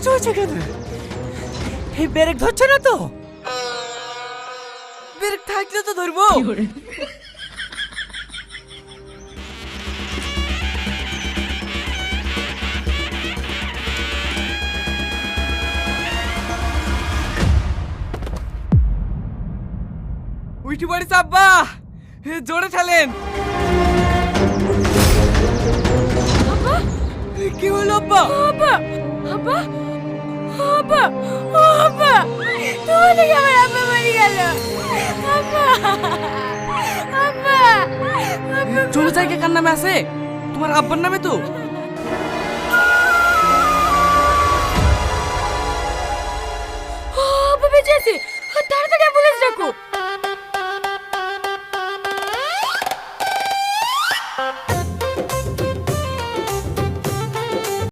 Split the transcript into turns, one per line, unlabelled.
কষ্ট হচ্ছে কেন? এই ব্রেক ধরছে না তো? ব্রেক থাকলে তো ধরবো। উঠি পড়েছে আব্বা, জোরে ঠেলেন। কি হলো আব্বা?
আব্বা আব্বা আব্বা আব্বা তুমি দেখে আমার আব্বা মরে গেল। আব্বা আব্বা
জমি জায়গা কার নামে আছে? তোমার আব্বার নামে তো।
আব্বা বেঁচে আছে, তাড়াতাড়ি অ্যাম্বুলেন্স ডাকো।